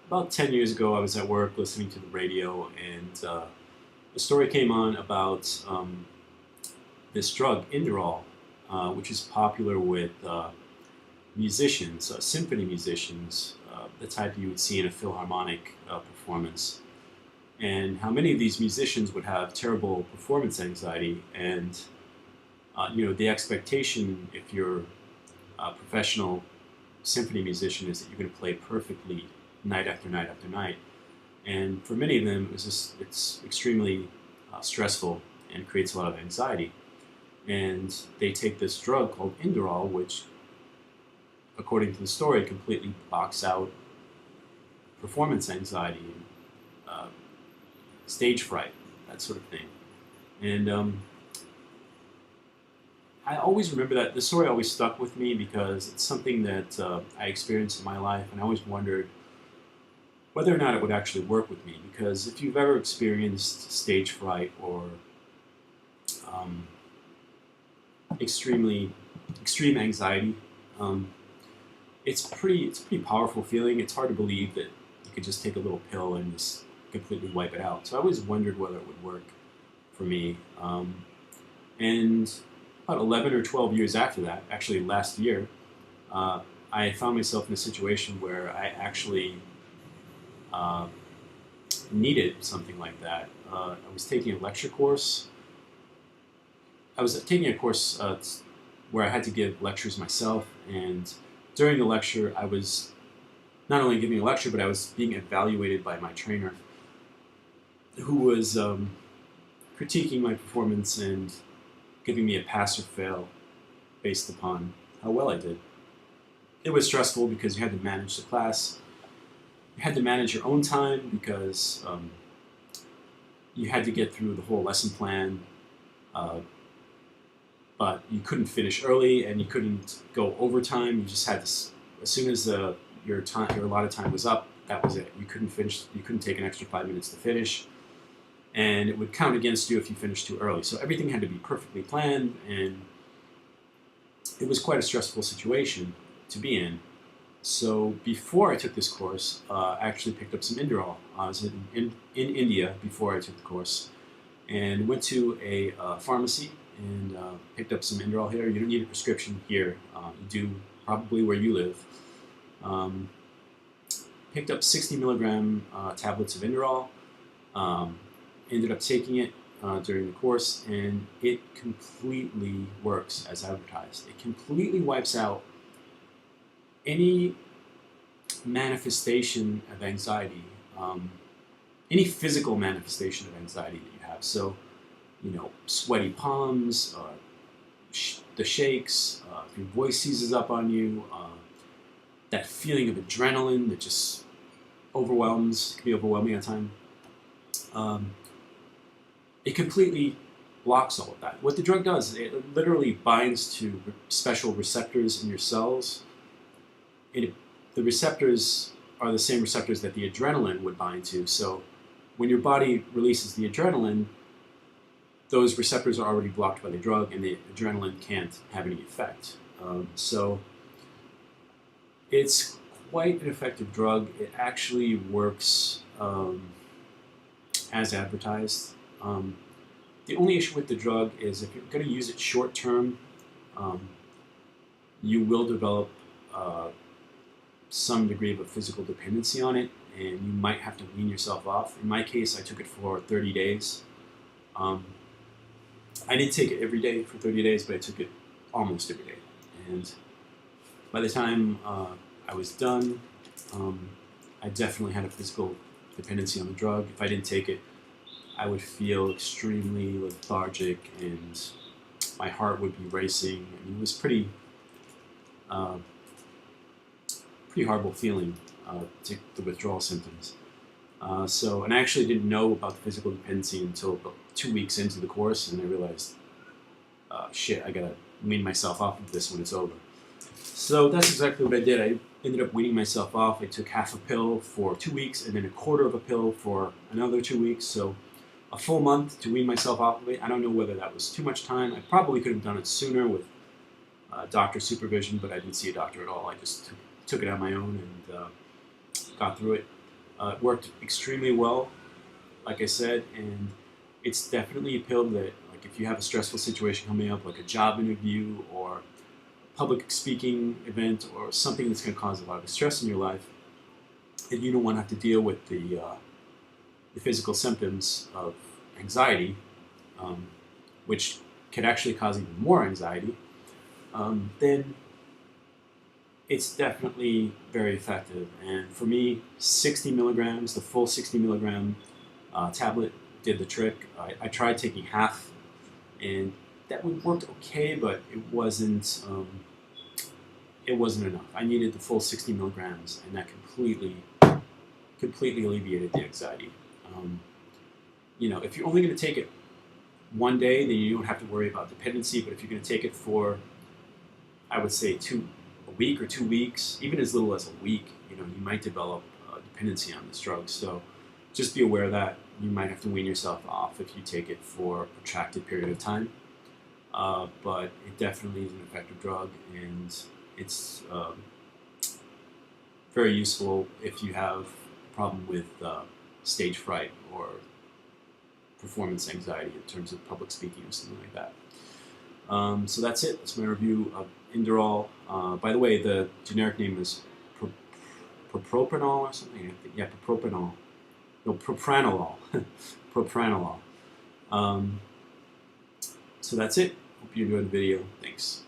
About 10 years ago, I was at work listening to the radio, and a story came on about this drug, Inderal, which is popular with musicians, symphony musicians, the type you would see in a philharmonic performance, and how many of these musicians would have terrible performance anxiety, and the expectation if you're a professional symphony musician is that you're going to play perfectly night after night after night. And for many of them, it's extremely stressful and creates a lot of anxiety. And they take this drug called Inderal, which, according to the story, completely blocks out performance anxiety and stage fright, that sort of thing. And I always remember that. The story always stuck with me because it's something that I experienced in my life, and I always wondered whether or not it would actually work with me. Because if you've ever experienced stage fright or um, extreme anxiety, it's a pretty powerful feeling. It's hard to believe that you could just take a little pill and just completely wipe it out. So I always wondered whether it would work for me. And about 11 or 12 years after that, actually last year, I found myself in a situation where I actually uh, needed something like that. I was taking a lecture course. I was taking a course where I had to give lectures myself, and during the lecture, I was not only giving a lecture, but I was being evaluated by my trainer, who was critiquing my performance and giving me a pass or fail based upon how well I did. It was stressful because you had to manage the class. You had to manage your own time because you had to get through the whole lesson plan, uh, but you couldn't finish early and you couldn't go overtime. You just had to, as soon as your allotted time was up, that was it. You couldn't finish. You couldn't take an extra 5 minutes to finish, and it would count against you if you finished too early. So everything had to be perfectly planned, and it was quite a stressful situation to be in. So before I took this course, I actually picked up some Inderal. I was in India before I took the course, and went to a pharmacy and picked up some Inderal here. You don't need a prescription here. You do probably where you live. Um, Picked up 60 milligram tablets of Inderal. Um, Ended up taking it during the course, and it completely works as advertised. It completely wipes out any manifestation of anxiety, any physical manifestation of anxiety that you have. So, sweaty palms, the shakes, if your voice seizes up on you, that feeling of adrenaline that just can be overwhelming at times. Um, it completely blocks all of that. What the drug does, it literally binds to special receptors in your cells. The receptors are the same receptors that the adrenaline would bind to. So when your body releases the adrenaline, those receptors are already blocked by the drug, and the adrenaline can't have any effect. So it's quite an effective drug. It actually works as advertised. The only issue with the drug is if you're going to use it short term, um, you will develop some degree of a physical dependency on it, and you might have to wean yourself off. In my case, I took it for 30 days. I didn't take it every day for 30 days, but I took it almost every day. And by the time I was done, I definitely had a physical dependency on the drug. If I didn't take it, I would feel extremely lethargic, and my heart would be racing. I mean, it was uh, pretty horrible feeling, the withdrawal symptoms. And I actually didn't know about the physical dependency until about 2 weeks into the course, and I realized, shit, I gotta wean myself off of this when it's over. So that's exactly what I did. I ended up weaning myself off. I took half a pill for 2 weeks, and then a quarter of a pill for another 2 weeks. So a full month to wean myself off of it. I don't know whether that was too much time. I probably could have done it sooner with doctor supervision, but I didn't see a doctor at all. I just took it on my own and got through it. It worked extremely well, like I said, and it's definitely a pill that, like, if you have a stressful situation coming up, like a job interview or a public speaking event or something that's going to cause a lot of stress in your life, and you don't want to have to deal with the physical symptoms of anxiety, um, which could actually cause even more anxiety, then it's definitely very effective. And for me, 60 milligrams, the full 60 milligram tablet did the trick. I tried taking half, and that would worked okay, but it wasn't enough. I needed the full 60 milligrams, and that completely alleviated the anxiety. Um, if you're only going to take it one day, then you don't have to worry about dependency. But if you're going to take it for, I would say, a week or 2 weeks, even as little as a week, you might develop dependency on this drug. So just be aware that you might have to wean yourself off if you take it for a protracted period of time. But it definitely is an effective drug, and it's very useful if you have a problem with stage fright or performance anxiety in terms of public speaking or something like that. So that's it. That's my review of Inderal. By the way, the generic name is propranolol or something. Yeah, propranolol. No, propranolol. Propranolol. So that's it. Hope you enjoyed the video. Thanks.